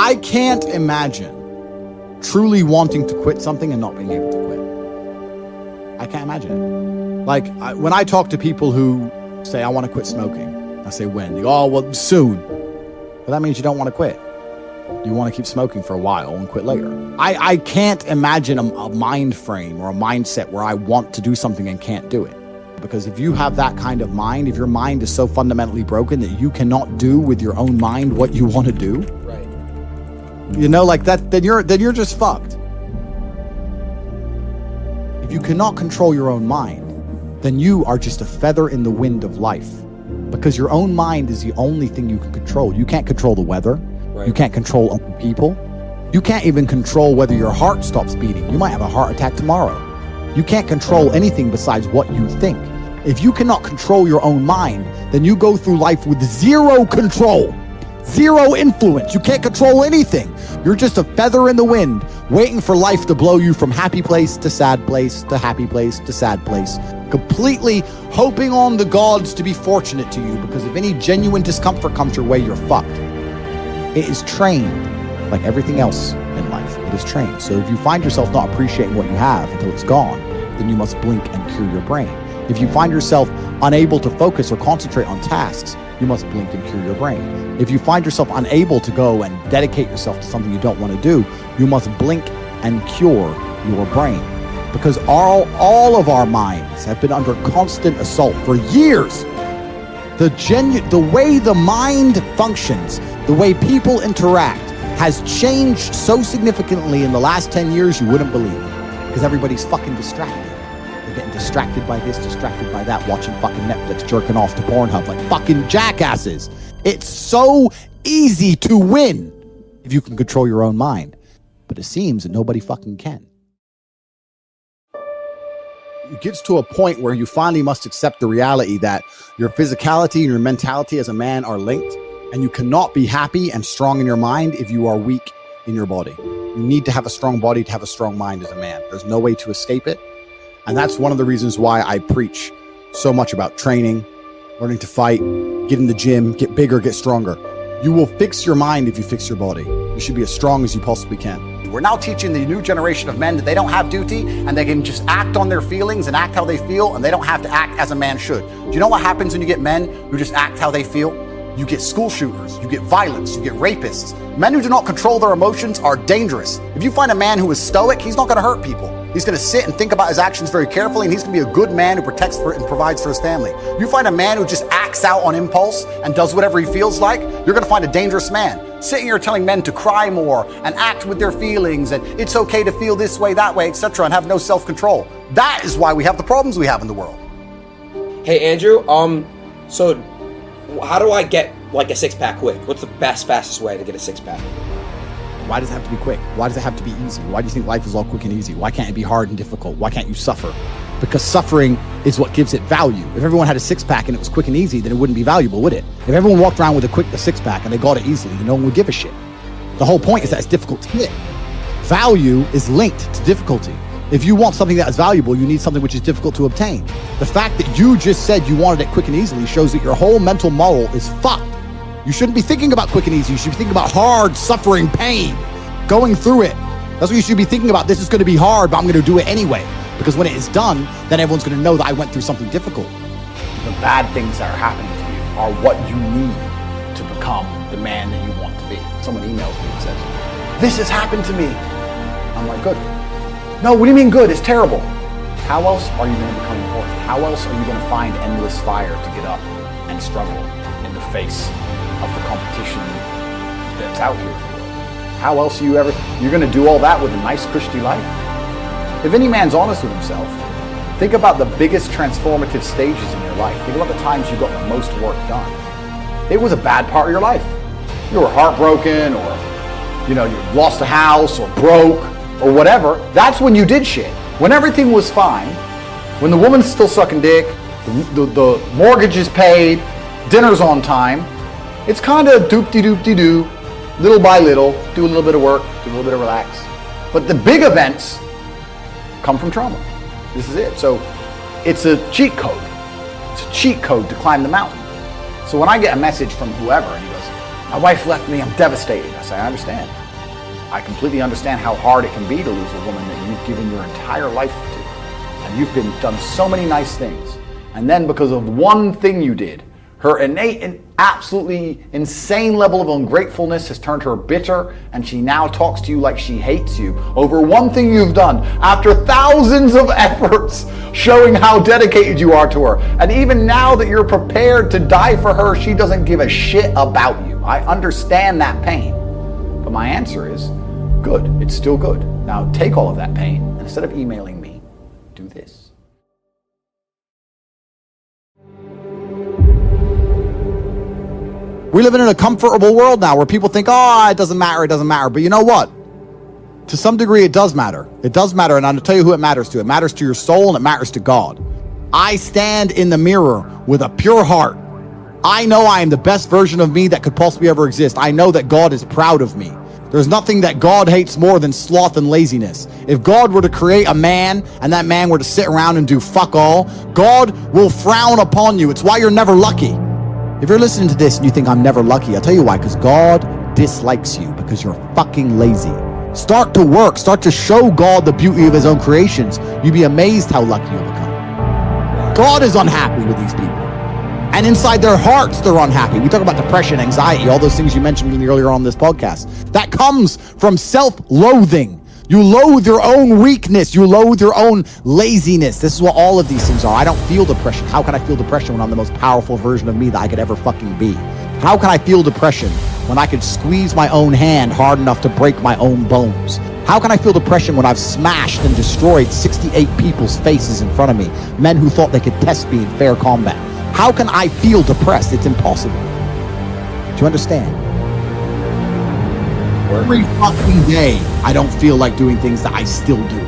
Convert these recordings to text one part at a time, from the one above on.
I can't imagine truly wanting to quit something and not being able to quit. I can't imagine it. Like, when I talk to people who say, I want to quit smoking, I say, when? They go, oh, well, soon. But that means you don't want to quit. You want to keep smoking for a while and quit later. I can't imagine a mind frame or a mindset where I want to do something and can't do it. Because if you have that kind of mind, if your mind is so fundamentally broken that you cannot do with your own mind what you want to do, right? You know, like that, then you're just fucked. If you cannot control your own mind, then you are just a feather in the wind of life. Because your own mind is the only thing you can control. You can't control the weather. Right. You can't control other people. You can't even control whether your heart stops beating. You might have a heart attack tomorrow. You can't control anything besides what you think. If you cannot control your own mind, then you go through life with zero control, zero influence. You can't control anything. You're just a feather in the wind, waiting for life to blow you from happy place to sad place to happy place to sad place, completely hoping on the gods to be fortunate to you, because if any genuine discomfort comes your way, you're fucked. It is trained like everything else in life. It is trained. So if you find yourself not appreciating what you have until it's gone, then you must blink and cure your brain. If you find yourself unable to focus or concentrate on tasks, you must blink and cure your brain. If you find yourself unable to go and dedicate yourself to something you don't want to do, you must blink and cure your brain. Because all of our minds have been under constant assault for years. The way the mind functions, the way people interact, has changed so significantly in the last 10 years you wouldn't believe. Because everybody's fucking distracted. They're getting distracted by this, distracted by that, watching fucking Netflix, jerking off to Pornhub like fucking jackasses. It's so easy to win if you can control your own mind. But it seems that nobody fucking can. It gets to a point where you finally must accept the reality that your physicality and your mentality as a man are linked, and you cannot be happy and strong in your mind if you are weak in your body. You need to have a strong body to have a strong mind as a man. There's no way to escape it. And that's one of the reasons why I preach so much about training, learning to fight, get in the gym, get bigger, get stronger. You will fix your mind if you fix your body. You should be as strong as you possibly can. We're now teaching the new generation of men that they don't have duty and they can just act on their feelings and act how they feel, and they don't have to act as a man should. Do you know what happens when you get men who just act how they feel? You get school shooters, you get violence, you get rapists. Men who do not control their emotions are dangerous. If you find a man who is stoic, he's not going to hurt people. He's going to sit and think about his actions very carefully, and he's going to be a good man who protects and provides for his family. You find a man who just acts out on impulse and does whatever he feels like, you're going to find a dangerous man. Sitting here telling men to cry more and act with their feelings and it's okay to feel this way, that way, etc., and have no self-control. That is why we have the problems we have in the world. Hey, Andrew, so how do I get like a six-pack quick? What's the fastest way to get a six-pack? Why does it have to be quick? Why does it have to be easy? Why do you think life is all quick and easy? Why can't it be hard and difficult? Why can't you suffer? Because suffering is what gives it value. If everyone had a six-pack and it was quick and easy, then it wouldn't be valuable, would it? If everyone walked around with a six-pack and they got it easily, then no one would give a shit. The whole point is that it's difficult to get. Value is linked to difficulty. If you want something that is valuable, you need something which is difficult to obtain. The fact that you just said you wanted it quick and easily shows that your whole mental model is fucked. You shouldn't be thinking about quick and easy. You should be thinking about hard, suffering, pain, going through it. That's what you should be thinking about. This is going to be hard, but I'm going to do it anyway. Because when it is done, then everyone's going to know that I went through something difficult. The bad things that are happening to you are what you need to become the man that you want to be. Someone emails me and says, "This has happened to me." I'm like, good. No, what do you mean good? It's terrible. How else are you going to become important? How else are you going to find endless fire to get up and struggle in the face of the competition that's out here? How else are you're going to do all that with a nice, cushy life? If any man's honest with himself, think about the biggest transformative stages in your life. Think about the times you got the most work done. It was a bad part of your life. You were heartbroken, or you lost a house, or broke, or whatever. That's when you did shit. When everything was fine, when the woman's still sucking dick, the mortgage is paid, dinner's on time, it's kind of doop-de-doop-de-doo, little by little, do a little bit of work, do a little bit of relax. But the big events come from trauma. This is it. So it's a cheat code. It's a cheat code to climb the mountain. So when I get a message from whoever and he goes, My wife left me, I'm devastated. I say, I understand. I completely understand how hard it can be to lose a woman that you've given your entire life to. And you've done so many nice things. And then because of one thing you did, her innate and absolutely insane level of ungratefulness has turned her bitter, and she now talks to you like she hates you over one thing you've done after thousands of efforts showing how dedicated you are to her. And even now that you're prepared to die for her, she doesn't give a shit about you. I understand that pain. But my answer is, good, it's still good. Now take all of that pain, and instead of emailing me, do this. We live in a comfortable world now where people think, oh, it doesn't matter. But you know what? To some degree, it does matter. It does matter, and I'm going to tell you who it matters to. It matters to your soul, and it matters to God. I stand in the mirror with a pure heart. I know I am the best version of me that could possibly ever exist. I know that God is proud of me. There's nothing that God hates more than sloth and laziness. If God were to create a man, and that man were to sit around and do fuck all, God will frown upon you. It's why you're never lucky. If you're listening to this and you think I'm never lucky, I'll tell you why, because God dislikes you because you're fucking lazy. Start to work. Start to show God the beauty of his own creations. You'd be amazed how lucky you'll become. God is unhappy with these people. And inside their hearts, they're unhappy. We talk about depression, anxiety, all those things you mentioned earlier on this podcast. That comes from self-loathing. You loathe your own weakness. You loathe your own laziness. This is what all of these things are. I don't feel depression. How can I feel depression when I'm the most powerful version of me that I could ever fucking be? How can I feel depression when I could squeeze my own hand hard enough to break my own bones? How can I feel depression when I've smashed and destroyed 68 people's faces in front of me, men who thought they could test me in fair combat? How can I feel depressed? It's impossible. Do you understand? Every fucking day, I don't feel like doing things that I still do.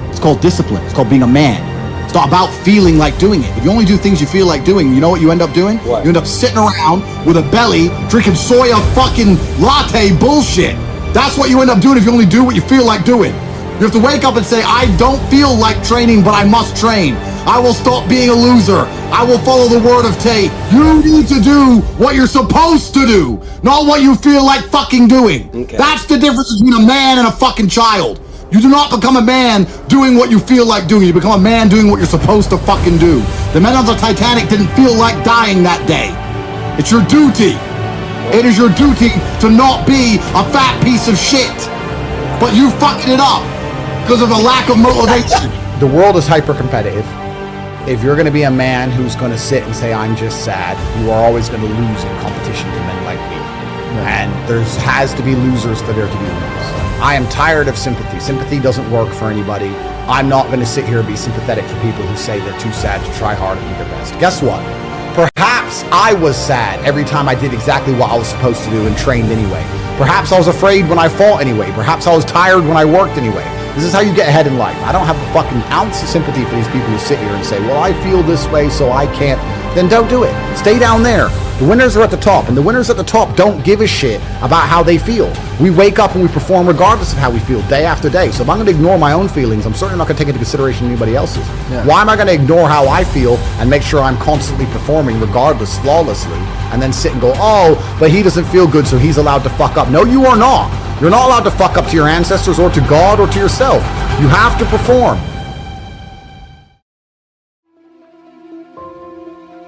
It's called discipline. It's called being a man. It's not about feeling like doing it. If you only do things you feel like doing, you know what you end up doing? What? You end up sitting around with a belly, drinking soya fucking latte bullshit. That's what you end up doing if you only do what you feel like doing. You have to wake up and say, I don't feel like training, but I must train. I will stop being a loser. I will follow the word of Tate. You need to do what you're supposed to do, not what you feel like fucking doing. Okay. That's the difference between a man and a fucking child. You do not become a man doing what you feel like doing. You become a man doing what you're supposed to fucking do. The men on the Titanic didn't feel like dying that day. It's your duty. It is your duty to not be a fat piece of shit. But you fucking it up because of a lack of motivation. The world is hyper-competitive. If you're going to be a man who's going to sit and say, I'm just sad, you are always going to lose in competition to men like me. And there has to be losers for there to be winners. I am tired of sympathy. Sympathy doesn't work for anybody. I'm not going to sit here and be sympathetic for people who say they're too sad to try hard and do their best. Guess what? Perhaps I was sad every time I did exactly what I was supposed to do and trained anyway. Perhaps I was afraid when I fought anyway. Perhaps I was tired when I worked anyway. This is how you get ahead in life. I don't have a fucking ounce of sympathy for these people who sit here and say, well, I feel this way, so I can't. Then don't do it. Stay down there. The winners are at the top, and the winners at the top don't give a shit about how they feel. We wake up and we perform regardless of how we feel day after day. So if I'm going to ignore my own feelings, I'm certainly not going to take into consideration anybody else's. Yeah. Why am I going to ignore how I feel and make sure I'm constantly performing regardless, flawlessly, and then sit and go, oh, but he doesn't feel good, so he's allowed to fuck up. No, you are not. You're not allowed to fuck up to your ancestors or to God or to yourself. You have to perform.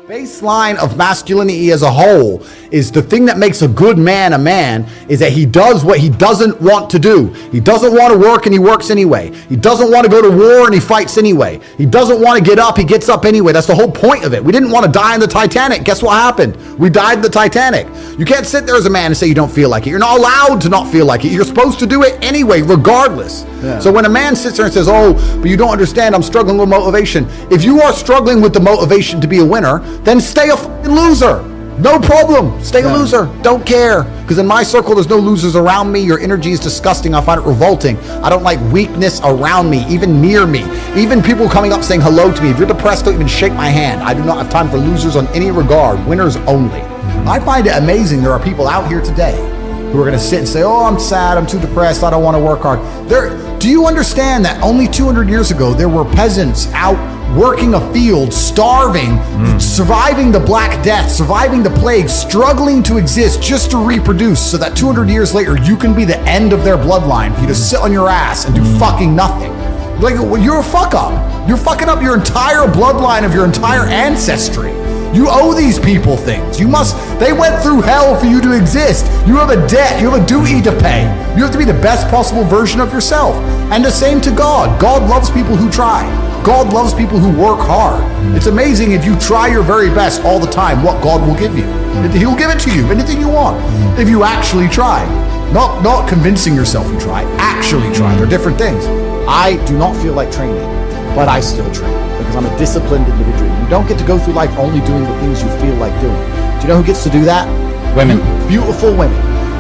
Baseline of masculinity as a whole is the thing that makes a good man a man is that he does what he doesn't want to do. He doesn't want to work and he works anyway. He doesn't want to go to war and he fights anyway. He doesn't want to get up, he gets up anyway. That's the whole point of it. We didn't want to die in the Titanic. Guess what happened? We died in the Titanic. You can't sit there as a man and say you don't feel like it. You're not allowed to not feel like it. You're supposed to do it anyway, regardless. Yeah. So when a man sits there and says, oh, but you don't understand, I'm struggling with motivation. If you are struggling with the motivation to be a winner, then stay a fucking loser. No problem. Stay a loser. Don't care. Because in my circle, there's no losers around me. Your energy is disgusting. I find it revolting. I don't like weakness around me, even near me. Even people coming up saying hello to me. If you're depressed, don't even shake my hand. I do not have time for losers on any regard. Winners only. I find it amazing there are people out here today who are going to sit and say, oh, I'm sad, I'm too depressed, I don't want to work hard. Do you understand that only 200 years ago, there were peasants out working a field, starving, surviving the Black Death, surviving the plague, struggling to exist just to reproduce so that 200 years later you can be the end of their bloodline for you to sit on your ass and do fucking nothing. Like, well, you're a fuck up. You're fucking up your entire bloodline of your entire ancestry. You owe these people things. They went through hell for you to exist. You have a debt, you have a duty to pay. You have to be the best possible version of yourself. And the same to God. God loves people who try. God loves people who work hard. It's amazing if you try your very best all the time, what God will give you. He'll give it to you, anything you want, if you actually try. Not convincing yourself you try, actually try. They're different things. I do not feel like training, but I still train because I'm a disciplined individual. You don't get to go through life only doing the things you feel like doing. Do you know who gets to do that? Women. Beautiful women.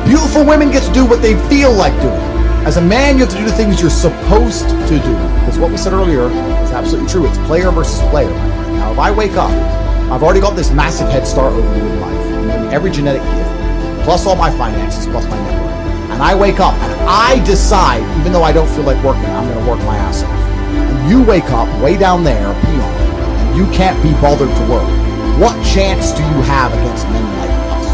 Beautiful women get to do what they feel like doing. As a man, you have to do the things you're supposed to do. Because what we said earlier is absolutely true. It's player versus player. Now, if I wake up, I've already got this massive head start over you in life. I mean, every genetic gift, plus all my finances, plus my network. And I wake up and I decide, even though I don't feel like working, I'm going to work my ass off. And you wake up way down there, peon, and you can't be bothered to work. What chance do you have against men like us?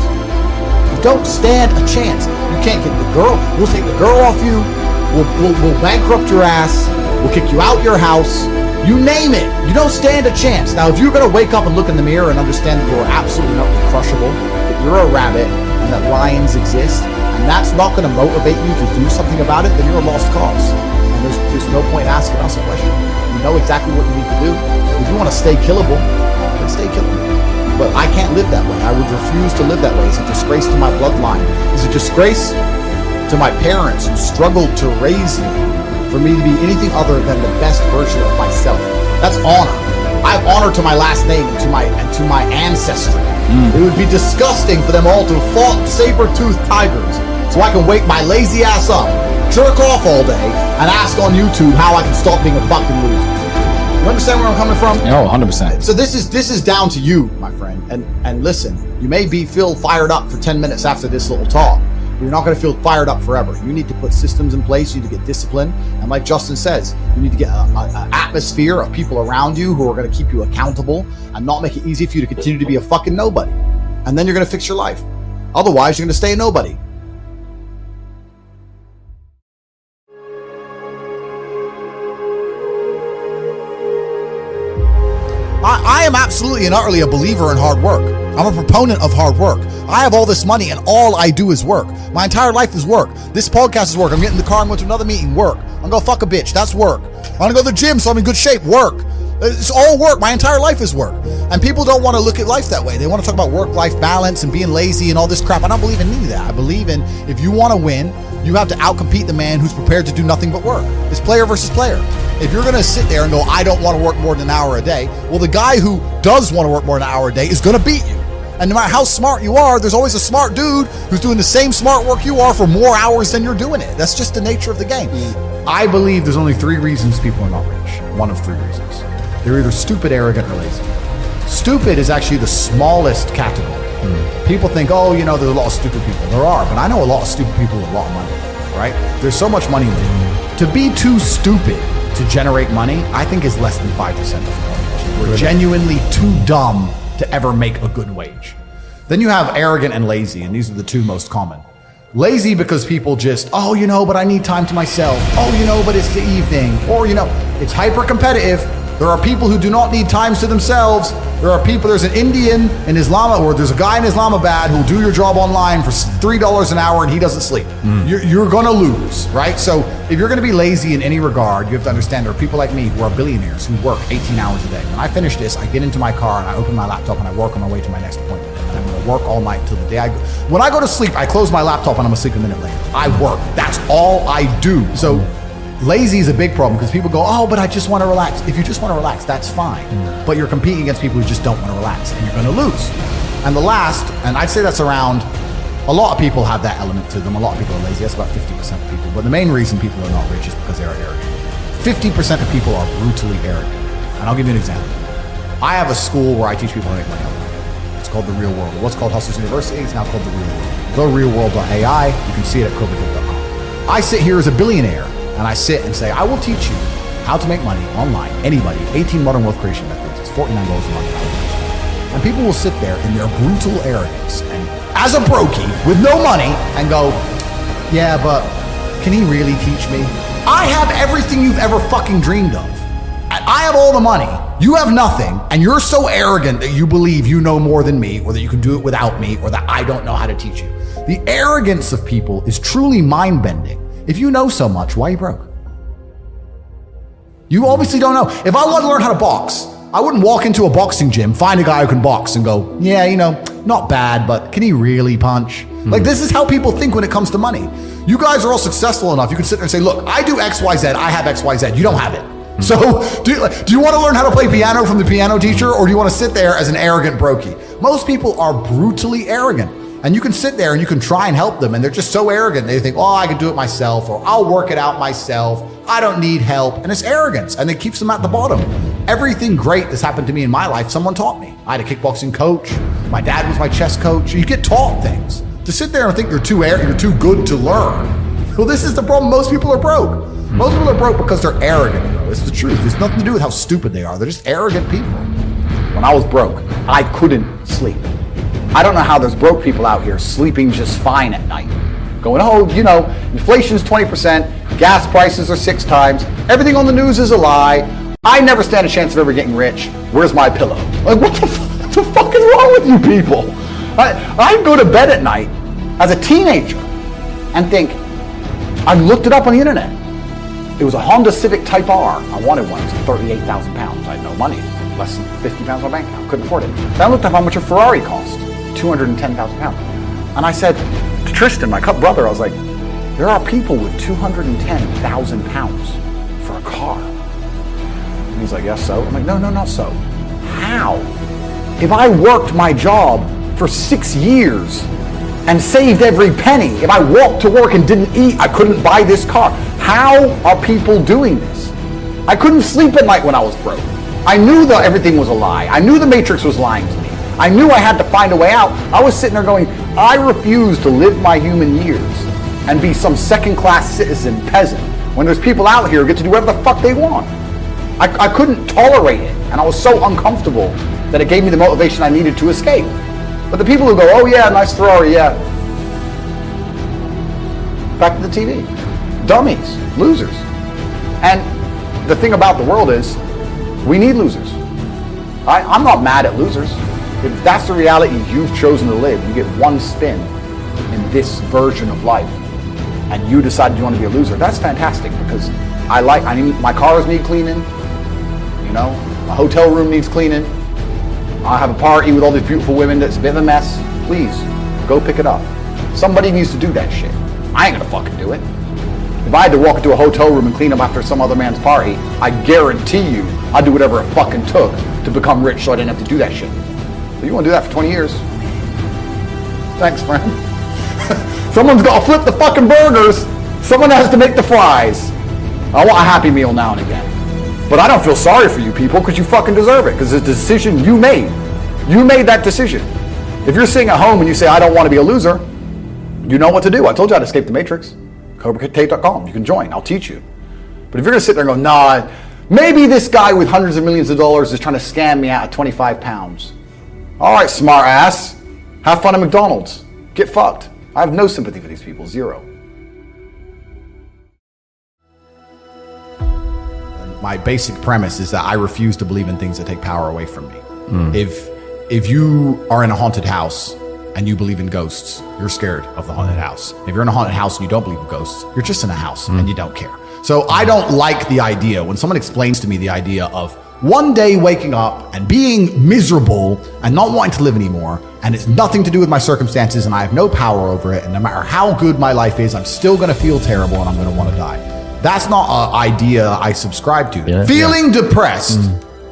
You don't stand a chance. You can't get the girl. We'll take the girl off you. We'll bankrupt your ass. We'll kick you out your house. You name it. You don't stand a chance. Now, if you're going to wake up and look in the mirror and understand that you're absolutely not crushable, that you're a rabbit, and that lions exist, and that's not going to motivate you to do something about it, then you're a lost cause. And there's no point asking us a question. You know exactly what you need to do. If you want to stay killable, then stay killable. But I can't live that way. I would refuse to live that way. It's a disgrace to my bloodline. It's a disgrace to my parents who struggled to raise me for me to be anything other than the best version of myself. That's honor. I have honor to my last name and to my ancestry. It would be disgusting for them all to have fought saber-toothed tigers so I can wake my lazy ass up, jerk off all day, and ask on YouTube how I can stop being a fucking loser. You understand where I'm coming from? Oh, 100%. So this is down to you, my friend. And listen, you may feel fired up for 10 minutes after this little talk. But you're not going to feel fired up forever. You need to put systems in place. You need to get discipline. And like Justin says, you need to get an atmosphere of people around you who are going to keep you accountable and not make it easy for you to continue to be a fucking nobody. And then you're going to fix your life. Otherwise, you're going to stay a nobody. I am absolutely and utterly a believer in hard work. I'm a proponent of hard work. I have all this money and all I do is work. My entire life is work. This podcast is work. I'm getting in the car, I'm going to another meeting, work. I'm going to fuck a bitch, that's work. I'm going to go to the gym so I'm in good shape, work. It's all work. My entire life is work. And people don't want to look at life that way. They want to talk about work-life balance and being lazy and all this crap. I don't believe in any of that. I believe in if you want to win, you have to outcompete the man who's prepared to do nothing but work. It's player versus player. If you're going to sit there and go, I don't want to work more than an hour a day, well, the guy who does want to work more than an hour a day is going to beat you. And no matter how smart you are, there's always a smart dude who's doing the same smart work you are for more hours than you're doing it. That's just the nature of the game. I believe there's only 3 reasons people are not rich. One of 3 reasons. They're either stupid, arrogant, or lazy. Stupid is actually the smallest category. People think, oh, you know, there's a lot of stupid people. There are, but I know a lot of stupid people with a lot of money, right? There's so much money in it. To be too stupid to generate money, I think is less than 5% of the population. We're genuinely too dumb to ever make a good wage. Then you have arrogant and lazy, and these are the 2 most common. Lazy because people just, oh, you know, but I need time to myself. Oh, you know, but it's the evening. Or, you know, it's hyper competitive. There are people who do not need times to themselves. There are people, there's an Indian in Islamabad, or there's a guy in Islamabad who'll do your job online for $3 an hour and he doesn't sleep. You're gonna lose, right? So if you're gonna be lazy in any regard, you have to understand there are people like me who are billionaires who work 18 hours a day. When I finish this, I get into my car and I open my laptop and I work on my way to my next appointment. And I'm gonna work all night until the day I go. When I go to sleep, I close my laptop and I'm asleep a minute later. I work, that's all I do. So lazy is a big problem because people go, oh, but I just want to relax. If you just want to relax, that's fine. But you're competing against people who just don't want to relax and you're going to lose. And the last, and I'd say that's around, a lot of people have that element to them. A lot of people are lazy. That's about 50% of people. But the main reason people are not rich is because they are arrogant. 50% of people are brutally arrogant. And I'll give you an example. I have a school where I teach people how to make money online. It's called The Real World. What's called Hustlers University is now called The Real World. TheRealWorld.ai. You can see it at Coca-Cola.com. I sit here as a billionaire and I sit and say, I will teach you how to make money online, anybody, 18 modern wealth creation methods. It's $49 a month. And people will sit there in their brutal arrogance and as a brokey with no money and go, yeah, but can he really teach me? I have everything you've ever fucking dreamed of. I have all the money. You have nothing, and you're so arrogant that you believe you know more than me, or that you can do it without me, or that I don't know how to teach you. The arrogance of people is truly mind-bending. If you know so much, why are you broke? You obviously don't know. If I wanted to learn how to box, I wouldn't walk into a boxing gym, find a guy who can box and go, yeah, you know, not bad, but can he really punch? Like, this is how people think when it comes to money. You guys are all successful enough. You can sit there and say, look, I do X, Y, Z. I have X, Y, Z. You don't have it. So do you want to learn how to play piano from the piano teacher, or do you want to sit there as an arrogant brokey? Most people are brutally arrogant, and you can sit there and you can try and help them, and they're just so arrogant. They think, oh, I can do it myself, or I'll work it out myself. I don't need help. And it's arrogance, and it keeps them at the bottom. Everything great that's happened to me in my life, someone taught me. I had a kickboxing coach. My dad was my chess coach. You get taught things. To sit there and think you're too good to learn. Well, this is the problem. Most people are broke. Most people are broke because they're arrogant, bro. This is the truth. It's nothing to do with how stupid they are. They're just arrogant people. When I was broke, I couldn't sleep. I don't know how there's broke people out here sleeping just fine at night. Going, oh, you know, inflation's 20%, gas prices are 6 times, everything on the news is a lie. I never stand a chance of ever getting rich. Where's my pillow? Like, what the fuck is wrong with you people? I go to bed at night as a teenager and think, I looked it up on the internet. It was a Honda Civic Type R. I wanted one. It was 38,000 pounds. I had no money. Less than 50 pounds on my bank account. Couldn't afford it. Then I looked up how much a Ferrari cost. 210,000 pounds. And I said to Tristan, my brother, I was like, there are people with 210,000 pounds for a car. And he's like, yes, so? I'm like, no, not so. How? If I worked my job for 6 years and saved every penny, if I walked to work and didn't eat, I couldn't buy this car. How are people doing this? I couldn't sleep at night when I was broke. I knew that everything was a lie. I knew the Matrix was lying to me. I knew I had to find a way out. I was sitting there going, I refuse to live my human years and be some second-class citizen peasant when there's people out here who get to do whatever the fuck they want. I couldn't tolerate it, and I was so uncomfortable that it gave me the motivation I needed to escape. But the people who go, oh yeah, nice Ferrari, yeah. Back to the TV. Dummies, losers. And the thing about the world is, we need losers. I'm not mad at losers. If that's the reality you've chosen to live, you get one spin in this version of life, and you decided you want to be a loser, that's fantastic, because my cars need cleaning, you know, my hotel room needs cleaning. I have a party with all these beautiful women that's a bit of a mess. Please, go pick it up. Somebody needs to do that shit. I ain't gonna fucking do it. If I had to walk into a hotel room and clean up after some other man's party, I guarantee you I'd do whatever it fucking took to become rich so I didn't have to do that shit. But you wanna do that for 20 years? Thanks, friend. Someone's gotta flip the fucking burgers. Someone has to make the fries. I want a Happy Meal now and again. But I don't feel sorry for you people, because you fucking deserve it, because it's a decision you made. You made that decision. If you're sitting at home and you say, I don't want to be a loser, you know what to do. I told you how to escape the Matrix. CobraTate.com. You can join. I'll teach you. But if you're going to sit there and go, nah, maybe this guy with hundreds of millions of dollars is trying to scam me out of 25 pounds. All right, smart ass. Have fun at McDonald's. Get fucked. I have no sympathy for these people. Zero. My basic premise is that I refuse to believe in things that take power away from me. If you are in a haunted house and you believe in ghosts, you're scared of the haunted house. If you're in a haunted house and you don't believe in ghosts, you're just in a house and you don't care. So I don't like the idea when someone explains to me the idea of one day waking up and being miserable and not wanting to live anymore, and it's nothing to do with my circumstances and I have no power over it, and no matter how good my life is, I'm still going to feel terrible and I'm going to want to die. That's not an idea I subscribe to. Yeah, Feeling depressed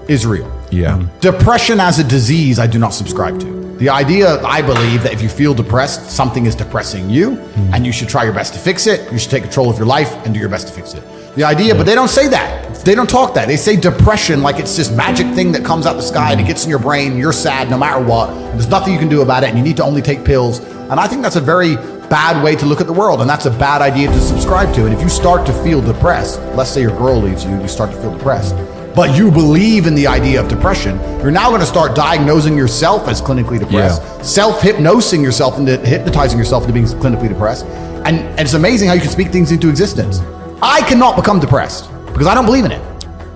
is real. Yeah. Depression as a disease, I do not subscribe to. The idea, I believe, that if you feel depressed, something is depressing you, and you should try your best to fix it. You should take control of your life and do your best to fix it. The idea, but they don't say that. They don't talk that. They say depression like it's this magic thing that comes out the sky and it gets in your brain. You're sad no matter what. There's nothing you can do about it, and you need to only take pills. And I think that's a very bad way to look at the world, and that's a bad idea to subscribe to. And if you start to feel depressed, let's say your girl leaves you and you start to feel depressed, but you believe in the idea of depression, you're now going to start diagnosing yourself as clinically depressed, self-hypnosing yourself into hypnotizing yourself into being clinically depressed. And it's amazing how you can speak things into existence. I cannot become depressed because I don't believe in it.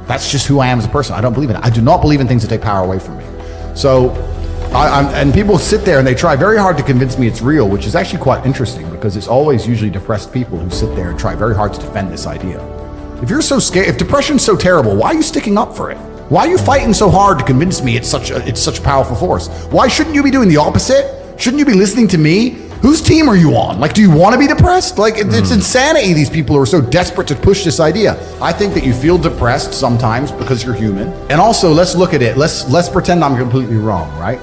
That's just who I am as a person. I don't believe in it. I do not believe in things that take power away from me. So, and people sit there and they try very hard to convince me it's real, which is actually quite interesting because it's always usually depressed people who sit there and try very hard to defend this idea. If you're so scared, if depression's so terrible, why are you sticking up for it? Why are you fighting so hard to convince me it's such a powerful force? Why shouldn't you be doing the opposite? Shouldn't you be listening to me? Whose team are you on? Like, do you want to be depressed? Like, it's insanity. These people who are so desperate to push this idea. I think that you feel depressed sometimes because you're human. And also, let's look at it. Let's pretend I'm completely wrong, right?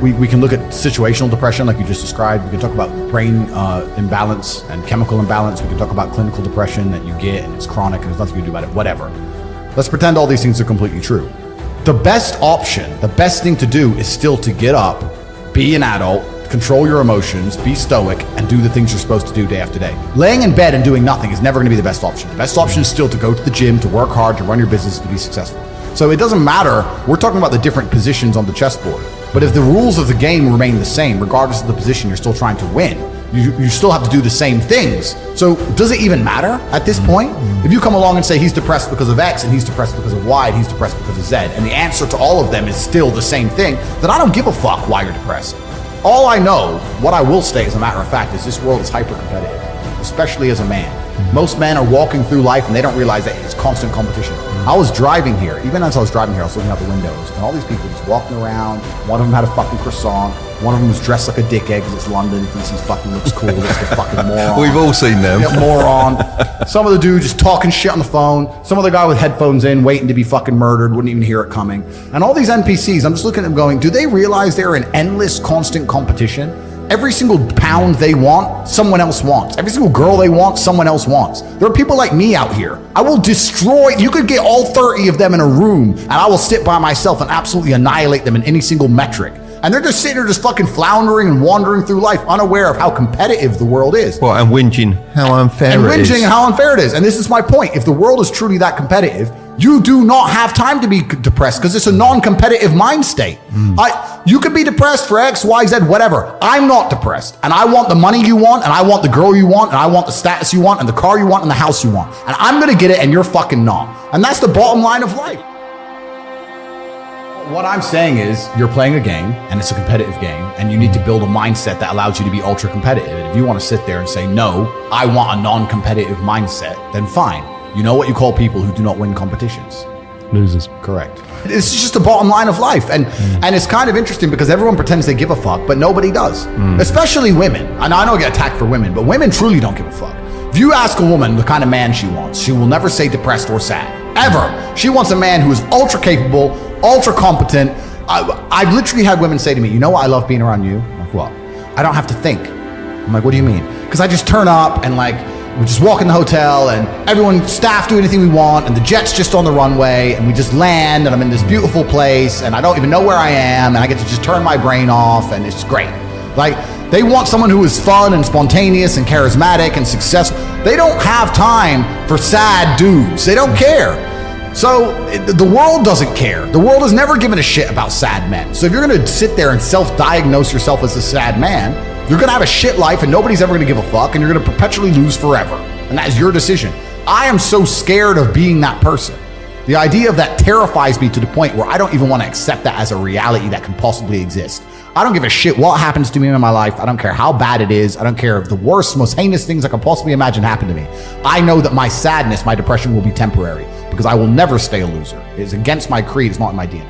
We can look at situational depression like you just described. We can talk about brain imbalance and chemical imbalance. We can talk about clinical depression that you get and it's chronic and there's nothing you can do about it, whatever. Let's pretend all these things are completely true. The best option, the best thing to do is still to get up, be an adult, control your emotions, be stoic, and do the things you're supposed to do day after day. Laying in bed and doing nothing is never going to be the best option. The best option is still to go to the gym, to work hard, to run your business, to be successful. So it doesn't matter. We're talking about the different positions on the chessboard. But if the rules of the game remain the same, regardless of the position you're still trying to win, you still have to do the same things. So does it even matter at this point? If you come along and say he's depressed because of X and he's depressed because of Y and he's depressed because of Z, and the answer to all of them is still the same thing, then I don't give a fuck why you're depressed. All I know, what I will say as a matter of fact, is this world is hyper-competitive, especially as a man. Most men are walking through life and they don't realize that it's constant competition. I was driving here, even as I was driving here, I was looking out the windows, and all these people just walking around. One of them had a fucking croissant. One of them was dressed like a dickhead because it's London, thinks he fucking looks cool, looks like a fucking moron. We've all seen them. Yeah, moron. Some of the dude just talking shit on the phone. Some other guy with headphones in, waiting to be fucking murdered, wouldn't even hear it coming. And all these NPCs, I'm just looking at them going, do they realize they're in endless, constant competition? Every single pound they want, someone else wants. Every single girl they want, someone else wants. There are people like me out here. I will destroy, you could get all 30 of them in a room and I will sit by myself and absolutely annihilate them in any single metric. And they're just sitting there just fucking floundering and wandering through life unaware of how competitive the world is. Well, and whinging how unfair it is. And how unfair it is. And this is my point. If the world is truly that competitive, you do not have time to be depressed because it's a non-competitive mind state. You could be depressed for X, Y, Z, whatever. I'm not depressed. And I want the money you want, and I want the girl you want, and I want the status you want, and the car you want, and the house you want. And I'm going to get it, and you're fucking not. And that's the bottom line of life. What I'm saying is you're playing a game and it's a competitive game and you need to build a mindset that allows you to be ultra competitive. And if you want to sit there and say, no, I want a non-competitive mindset, then fine. You know what you call people who do not win competitions? Losers. Correct. It's just the bottom line of life. And it's kind of interesting because everyone pretends they give a fuck, but nobody does. Especially women. And I know I get attacked for women, but women truly don't give a fuck. If you ask a woman the kind of man she wants, she will never say depressed or sad. Ever. She wants a man who is ultra capable, ultra competent. I've literally had women say to me, you know what I love being around you? I'm like, what? I don't have to think. I'm like, what do you mean? Because I just turn up and like, we just walk in the hotel and everyone, staff do anything we want and the jet's just on the runway and we just land and I'm in this beautiful place and I don't even know where I am and I get to just turn my brain off and it's great. Like, they want someone who is fun and spontaneous and charismatic and successful. They don't have time for sad dudes. They don't care. So the world doesn't care. The world has never given a shit about sad men. So if you're going to sit there and self-diagnose yourself as a sad man, you're going to have a shit life and nobody's ever going to give a fuck and you're going to perpetually lose forever. And that is your decision. I am so scared of being that person. The idea of that terrifies me to the point where I don't even want to accept that as a reality that can possibly exist. I don't give a shit what happens to me in my life. I don't care how bad it is. I don't care if the worst, most heinous things I can possibly imagine happen to me. I know that my sadness, my depression will be temporary because I will never stay a loser. It's against my creed. It's not in my DNA.